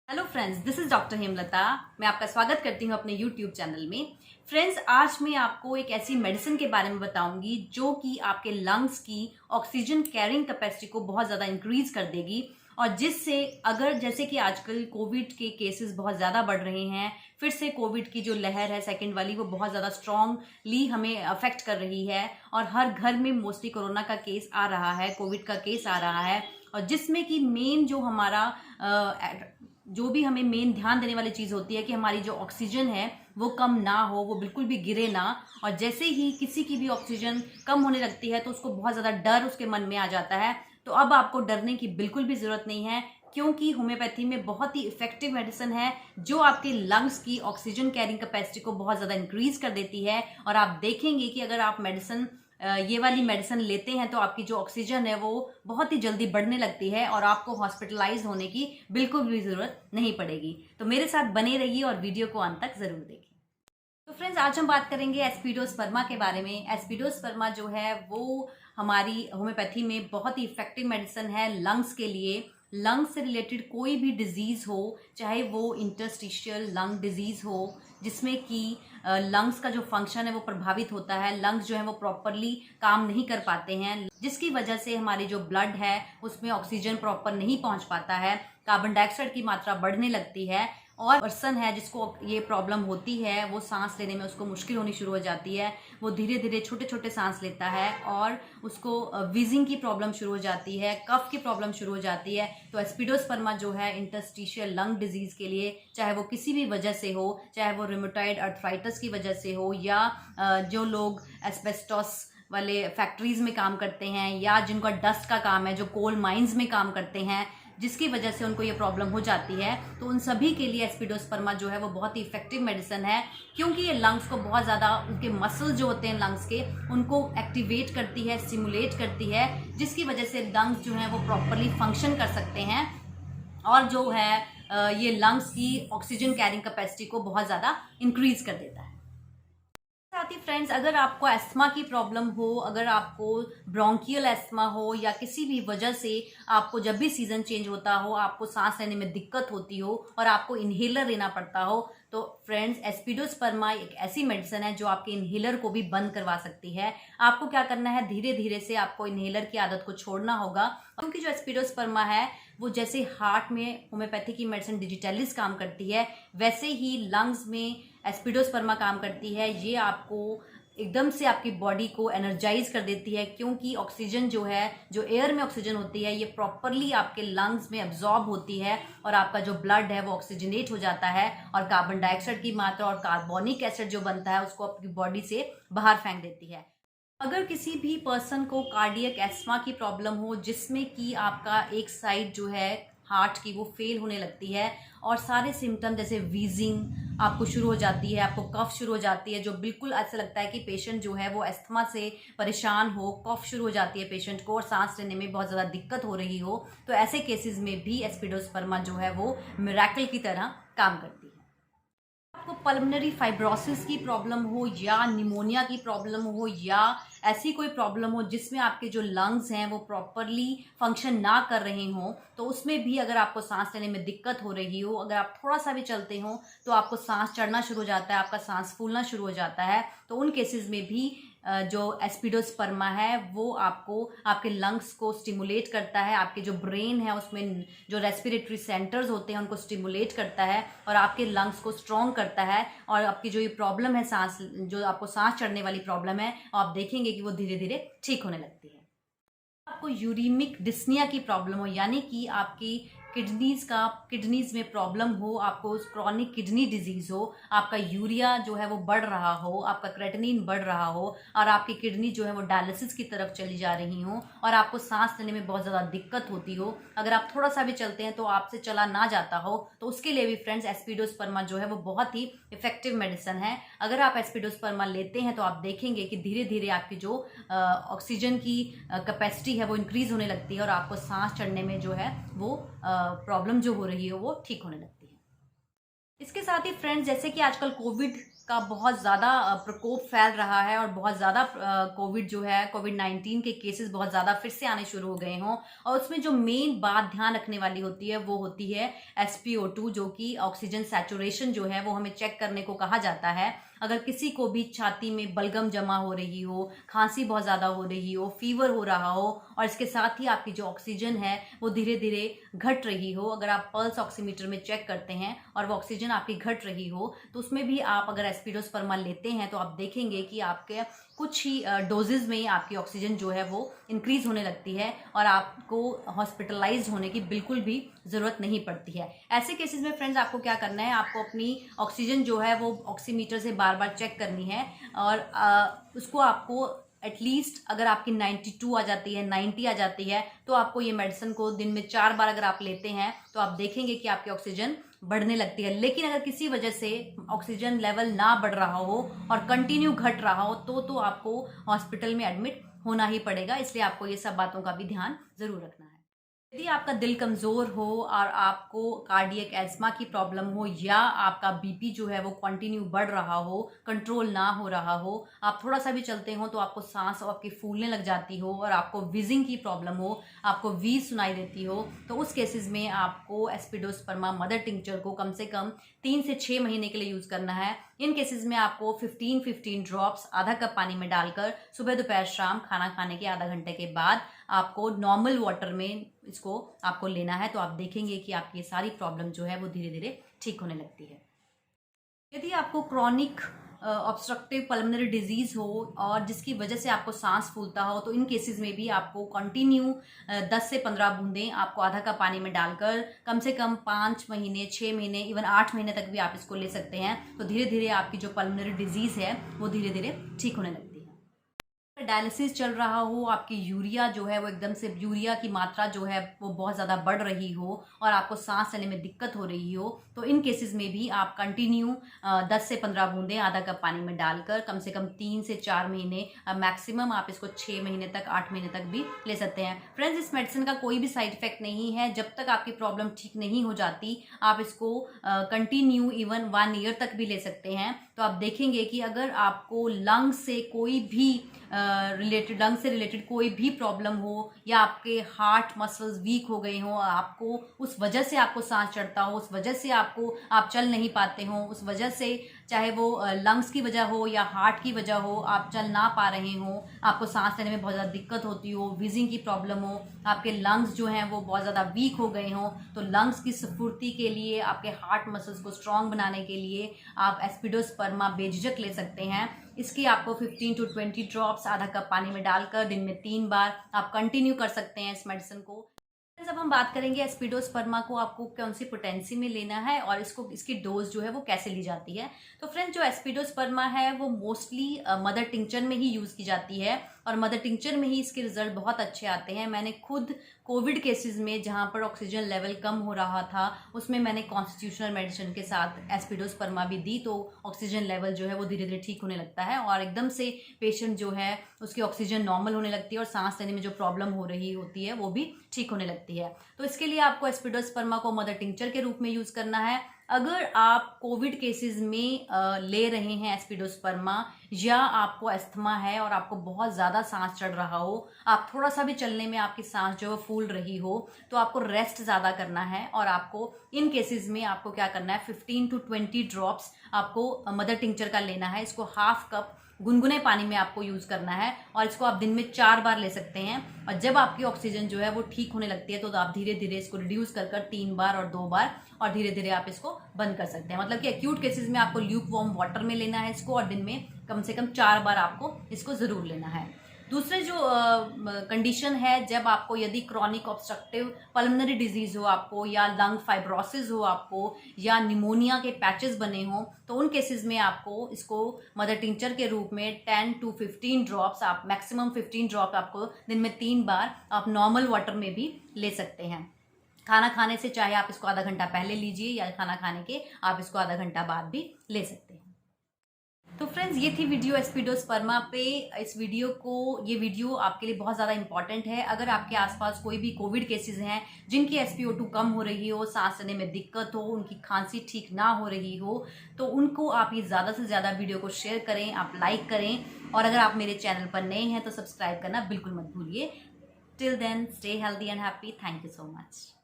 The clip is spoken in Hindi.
Hello friends, this is doctor Hemlata. मैं आपका स्वागत करती हूँ अपने यूट्यूब चैनल में। फ्रेंड्स, आज मैं आपको एक ऐसी मेडिसिन के बारे में बताऊंगी जो कि आपके लंग्स की ऑक्सीजन कैरिंग कैपेसिटी को बहुत ज़्यादा इंक्रीज कर देगी, और जिससे अगर जैसे कि आजकल कोविड के केसेस बहुत ज़्यादा बढ़ रहे हैं, फिर से कोविड की जो लहर है सेकेंड वाली, वो बहुत ज़्यादा स्ट्रांगली हमें अफेक्ट कर रही है, और हर घर में मोस्टली कोरोना का केस आ रहा है, कोविड का केस आ रहा है, और जिसमें कि मेन जो हमारा जो भी हमें मेन ध्यान देने वाली चीज़ होती है कि हमारी जो ऑक्सीजन है वो कम ना हो, वो बिल्कुल भी गिरे ना। और जैसे ही किसी की भी ऑक्सीजन कम होने लगती है तो उसको बहुत ज़्यादा डर उसके मन में आ जाता है। तो अब आपको डरने की बिल्कुल भी ज़रूरत नहीं है, क्योंकि होम्योपैथी में बहुत ही इफेक्टिव मेडिसिन है जो आपके लंग्स की ऑक्सीजन कैरिंग कैपेसिटी को बहुत ज़्यादा इंक्रीज कर देती है। और आप देखेंगे कि अगर आप मेडिसिन ये वाली मेडिसिन लेते हैं तो आपकी जो ऑक्सीजन है वो बहुत ही जल्दी बढ़ने लगती है, और आपको हॉस्पिटलाइज होने की बिल्कुल भी जरूरत नहीं पड़ेगी। तो मेरे साथ बने रहिए और वीडियो को अंत तक जरूर देखिए। तो फ्रेंड्स, आज हम बात करेंगे एस्पिडोस्पर्मा के बारे में। एस्पिडोस्पर्मा जो है वो हमारी होम्योपैथी में बहुत ही इफेक्टिव मेडिसिन है लंग्स के लिए। लंग्स से रिलेटेड कोई भी डिजीज हो, चाहे वो इंटरस्टिशियल लंग डिजीज हो जिसमें कि लंग्स का जो फंक्शन है वो प्रभावित होता है, लंग्स जो है वो प्रॉपरली काम नहीं कर पाते हैं, जिसकी वजह से हमारी जो ब्लड है उसमें ऑक्सीजन प्रॉपर नहीं पहुंच पाता है, कार्बन डाइऑक्साइड की मात्रा बढ़ने लगती है, और पर्सन है जिसको ये प्रॉब्लम होती है वो सांस लेने में उसको मुश्किल होनी शुरू हो जाती है, वो धीरे धीरे छोटे छोटे सांस लेता है, और उसको वीजिंग की प्रॉब्लम शुरू हो जाती है, कफ की प्रॉब्लम शुरू हो जाती है। तो एस्पिडोस्पर्मा जो है इंटरस्टिशियल लंग डिजीज के लिए, चाहे वो किसी भी वजह से हो, चाहे वो रिमेटॉइड अर्थराइटिस की वजह से हो, या जो लोग एस्बेस्टोस वाले फैक्ट्रीज में काम करते हैं, या जिनका डस्ट का काम है, जो कोल माइंस में काम करते हैं, जिसकी वजह से उनको ये प्रॉब्लम हो जाती है, तो उन सभी के लिए एस्पिडोस्पर्मा जो है वो बहुत ही इफेक्टिव मेडिसिन है, क्योंकि ये लंग्स को बहुत ज़्यादा, उनके मसल्स जो होते हैं लंग्स के, उनको एक्टिवेट करती है, स्टिमुलेट करती है, जिसकी वजह से लंग्स जो हैं वो प्रॉपरली फंक्शन कर सकते हैं, और जो है ये लंग्स की ऑक्सीजन कैरिंग कैपेसिटी को बहुत ज़्यादा इंक्रीज कर देता है। साथ ही फ्रेंड्स, अगर आपको अस्थमा की प्रॉब्लम हो, अगर आपको ब्रोंकियल अस्थमा हो, या किसी भी वजह से आपको जब भी सीजन चेंज होता हो आपको सांस लेने में दिक्कत होती हो और आपको इन्हेलर लेना पड़ता हो, तो फ्रेंड्स एस्पिडोस्पर्मा एक ऐसी मेडिसिन है जो आपके इन्हेलर को भी बंद करवा सकती है। आपको क्या करना है, धीरे धीरे से आपको इन्हेलर की आदत को छोड़ना होगा, क्योंकि जो एस्पिडोस्पर्मा है वो जैसे हार्ट में होम्योपैथी की मेडिसिन डिजिटलिस काम करती है, वैसे ही लंग्स में एस्पिडोस्पर्मा काम करती है। ये आपको एकदम से आपकी बॉडी को एनर्जाइज कर देती है, क्योंकि ऑक्सीजन जो है, जो एयर में ऑक्सीजन होती है, ये प्रॉपरली आपके लंग्स में एब्जॉर्ब होती है, और आपका जो ब्लड है वो ऑक्सीजनेट हो जाता है, और कार्बन डाइऑक्साइड की मात्रा और कार्बोनिक एसिड जो बनता है उसको आपकी बॉडी से बाहर फेंक देती है। अगर किसी भी पर्सन को कार्डियक एस्मा की प्रॉब्लम हो, जिसमें कि आपका एक साइड जो है हार्ट की वो फेल होने लगती है, और सारे सिम्टम जैसे वीजिंग आपको शुरू हो जाती है, आपको कफ शुरू हो जाती है, जो बिल्कुल ऐसा लगता है कि पेशेंट जो है वो अस्थमा से परेशान हो, कफ शुरू हो जाती है पेशेंट को, और सांस लेने में बहुत ज़्यादा दिक्कत हो रही हो, तो ऐसे केसेस में भी एस्पिडोस्पर्मा जो है वो मिरेकल की तरह काम करती है। आपको पल्मोनरी फाइब्रोसिस की प्रॉब्लम हो, या निमोनिया की प्रॉब्लम हो, या ऐसी कोई प्रॉब्लम हो जिसमें आपके जो लंग्स हैं वो प्रॉपरली फंक्शन ना कर रहे हों, तो उसमें भी अगर आपको सांस लेने में दिक्कत हो रही हो, अगर आप थोड़ा सा भी चलते हो तो आपको सांस चढ़ना शुरू हो जाता है, आपका सांस फूलना शुरू हो जाता है, तो उन केसेस में भी जो एस्पिडोस्पर्मा है वो आपको आपके लंग्स को स्टिमुलेट करता है, आपके जो ब्रेन है उसमें जो रेस्पिरेटरी सेंटर्स होते हैं उनको स्टिमुलेट करता है, और आपके लंग्स को स्ट्रॉन्ग करता है, और आपकी जो ये प्रॉब्लम है सांस, जो आपको सांस चढ़ने वाली प्रॉब्लम है, आप देखेंगे कि वो धीरे धीरे ठीक होने लगती है। आपको यूरिमिक डिस्निया की प्रॉब्लम हो, यानी कि आपकी किडनीज में प्रॉब्लम हो, आपको क्रॉनिक किडनी डिजीज हो, आपका यूरिया जो है वो बढ़ रहा हो, आपका क्रेटिनिन बढ़ रहा हो, और आपकी किडनी जो है वो डायलिसिस की तरफ चली जा रही हो, और आपको सांस लेने में बहुत ज़्यादा दिक्कत होती हो, अगर आप थोड़ा सा भी चलते हैं तो आपसे चला ना जाता हो, तो उसके लिए भी फ्रेंड्स एस्पिडोस्पर्मा जो है वो बहुत ही इफेक्टिव मेडिसिन है। अगर आप एस्पिडोस्पर्मा लेते हैं तो आप देखेंगे कि धीरे धीरे आपकी जो ऑक्सीजन की कैपेसिटी है वो इंक्रीज होने लगती है, और आपको सांस चढ़ने में जो है वो प्रॉब्लम जो हो रही है वो ठीक होने लगती है। इसके साथ ही फ्रेंड्स, जैसे कि आजकल कोविड का बहुत ज़्यादा प्रकोप फैल रहा है और बहुत ज़्यादा कोविड जो है, कोविड-19 के केसेस बहुत ज़्यादा फिर से आने शुरू हो गए हों, और उसमें जो मेन बात ध्यान रखने वाली होती है वो होती है SpO2, जो कि ऑक्सीजन सैचुरेशन जो है वो हमें चेक करने को कहा जाता है। अगर किसी को भी छाती में बलगम जमा हो रही हो, खांसी बहुत ज़्यादा हो रही हो, फीवर हो रहा हो, और इसके साथ ही आपकी जो ऑक्सीजन है वो धीरे धीरे घट रही हो, अगर आप पल्स ऑक्सीमीटर में चेक करते हैं और वो ऑक्सीजन आपकी घट रही हो, तो उसमें भी आप अगर एस्पिडोस्पर्मा लेते हैं तो आप देखेंगे कि आपके कुछ ही डोजेज में ही आपकी ऑक्सीजन जो है वो इंक्रीज होने लगती है और आपको हॉस्पिटलाइज्ड होने की बिल्कुल भी ज़रूरत नहीं पड़ती है। ऐसे केसेस में फ्रेंड्स आपको क्या करना है, आपको अपनी ऑक्सीजन जो है वो ऑक्सीमीटर से बार बार चेक करनी है, और उसको आपको एटलीस्ट अगर आपकी 92 आ जाती है, 90 आ जाती है, तो आपको ये मेडिसिन को दिन में 4 बार अगर आप लेते हैं तो आप देखेंगे कि आपकी ऑक्सीजन बढ़ने लगती है। लेकिन अगर किसी वजह से ऑक्सीजन लेवल ना बढ़ रहा हो और कंटिन्यू घट रहा हो तो आपको हॉस्पिटल में एडमिट होना ही पड़ेगा। इसलिए आपको ये सब बातों का भी ध्यान जरूर रखना है। यदि आपका दिल कमज़ोर हो और आपको कार्डियक एस्मा की प्रॉब्लम हो, या आपका बीपी जो है वो कंटिन्यू बढ़ रहा हो, कंट्रोल ना हो रहा हो, आप थोड़ा सा भी चलते हो तो आपको सांस आपकी फूलने लग जाती हो, और आपको विजिंग की प्रॉब्लम हो, आपको वीज सुनाई देती हो, तो उस केसेस में आपको एस्पिडोस्पर्मा मदर टिंचर को कम से कम 3 से 6 महीने के लिए यूज़ करना है। इन केसेस में आपको 15-15 ड्रॉप्स आधा कप पानी में डालकर सुबह दोपहर शाम खाना खाने के आधा घंटे के बाद आपको नॉर्मल वाटर में इसको आपको लेना है। तो आप देखेंगे कि आपकी ये सारी प्रॉब्लम जो है वो धीरे धीरे ठीक होने लगती है। यदि आपको क्रॉनिक ऑब्स्ट्रक्टिव पल्मोनरी डिजीज हो और जिसकी वजह से आपको सांस फूलता हो, तो इन केसेस में भी आपको कंटिन्यू 10 से 15 बूंदें आपको आधा कप पानी में डालकर कम से कम 5 महीने, 6 महीने, इवन 8 महीने तक भी आप इसको ले सकते हैं। तो धीरे धीरे आपकी जो पल्मोनरी डिजीज है वो धीरे धीरे ठीक होने लगती है। डायलिसिस चल रहा हो, आपकी यूरिया जो है वो एकदम से, यूरिया की मात्रा जो है वो बहुत ज़्यादा बढ़ रही हो और आपको सांस लेने में दिक्कत हो रही हो, तो इन केसेस में भी आप कंटिन्यू 10 से 15 बूंदें आधा कप पानी में डालकर कम से कम 3 से 4 महीने, मैक्सिमम आप इसको 6 महीने तक, 8 महीने तक भी ले सकते हैं। फ्रेंड्स, इस मेडिसिन का कोई भी साइड इफेक्ट नहीं है। जब तक आपकी प्रॉब्लम ठीक नहीं हो जाती आप इसको कंटिन्यू इवन 1 ईयर तक भी ले सकते हैं। तो आप देखेंगे कि अगर आपको लंग से कोई भी लंग से रिलेटेड कोई भी प्रॉब्लम हो, या आपके हार्ट मसल्स वीक हो गए हों, आपको उस वजह से आपको सांस चढ़ता हो, उस वजह से आप चल नहीं पाते हो, उस वजह से चाहे वो लंग्स की वजह हो या हार्ट की वजह हो, आप चल ना पा रहे हो, आपको सांस लेने में बहुत ज़्यादा दिक्कत होती हो, विजिंग की प्रॉब्लम हो, आपके लंग्स जो हैं वो बहुत ज़्यादा वीक हो गए हों, तो लंग्स की स्फूर्ति के लिए, आपके हार्ट मसल्स को स्ट्रॉन्ग बनाने के लिए आप एस्पिडोस्पर्मा बेझिझक ले सकते हैं। इसकी आपको 15 to 20 ड्रॉप्स आधा कप पानी में डालकर दिन में 3 बार आप कंटिन्यू कर सकते हैं इस मेडिसिन को। अब हम बात करेंगे एस्पिडोस्पर्मा को आपको कौन सी पोटेंसी में लेना है और इसकी डोज जो है वो कैसे ली जाती है। तो फ्रेंड्स, जो एस्पिडोस्पर्मा है वो मोस्टली मदर टिंचर में ही यूज़ की जाती है और मदर टिंचर में ही इसके रिजल्ट बहुत अच्छे आते हैं। मैंने खुद कोविड केसेस में, जहाँ पर ऑक्सीजन लेवल कम हो रहा था, उसमें मैंने कॉन्स्टिट्यूशनल मेडिसिन के साथ एस्पिडोस्पर्मा भी दी, तो ऑक्सीजन लेवल जो है वो धीरे धीरे ठीक होने लगता है और एकदम से पेशेंट जो है उसकी ऑक्सीजन नॉर्मल होने लगती है और सांस लेने में जो प्रॉब्लम हो रही होती है वो भी ठीक होने लगती है। तो इसके लिए आपको एस्पिडोस्पर्मा को मदर टिंचर के रूप में यूज़ करना है। अगर आप कोविड केसेस में ले रहे हैं एस्पिडोस्पर्मा, या आपको अस्थमा है और आपको बहुत ज़्यादा सांस चढ़ रहा हो, आप थोड़ा सा भी चलने में आपकी सांस जो है फूल रही हो, तो आपको रेस्ट ज़्यादा करना है और आपको इन केसेस में आपको क्या करना है, 15 to 20 ड्रॉप्स आपको मदर टिंचर का लेना है। इसको हाफ कप गुनगुने पानी में आपको यूज़ करना है और इसको आप दिन में 4 बार ले सकते हैं। और जब आपकी ऑक्सीजन जो है वो ठीक होने लगती है तो आप धीरे धीरे इसको रिड्यूस कर 3 बार और 2 बार, और धीरे धीरे आप इसको बंद कर सकते हैं। मतलब कि एक्यूट केसेस में आपको ल्यूक वार्म वाटर में लेना है इसको, और दिन में कम से कम 4 बार आपको इसको ज़रूर लेना है। दूसरे जो कंडीशन है, जब आपको यदि क्रॉनिक ऑब्स्ट्रक्टिव पल्मोनरी डिजीज हो आपको, या लंग फाइब्रोसिस हो आपको, या निमोनिया के पैचेस बने हो, तो उन केसेस में आपको इसको मदर टिंचर के रूप में 10 to 15 ड्रॉप्स, आप मैक्सिमम 15 ड्रॉप आपको दिन में 3 बार आप नॉर्मल वाटर में भी ले सकते हैं। खाना खाने से चाहे आप इसको आधा घंटा पहले लीजिए या खाना खाने के आप इसको आधा घंटा बाद भी ले सकते हैं। तो फ्रेंड्स ये थी वीडियो एस्पिडोस्पर्मा पे। ये वीडियो आपके लिए बहुत ज़्यादा इंपॉर्टेंट है। अगर आपके आसपास कोई भी कोविड केसेस हैं जिनकी SpO2 कम हो रही हो, सांस लेने में दिक्कत हो, उनकी खांसी ठीक ना हो रही हो, तो उनको आप ये ज़्यादा से ज़्यादा वीडियो को शेयर करें, आप लाइक करें, और अगर आप मेरे चैनल पर नए हैं तो सब्सक्राइब करना बिल्कुल मत भूलिए। Till then, stay healthy and happy. Thank you so much.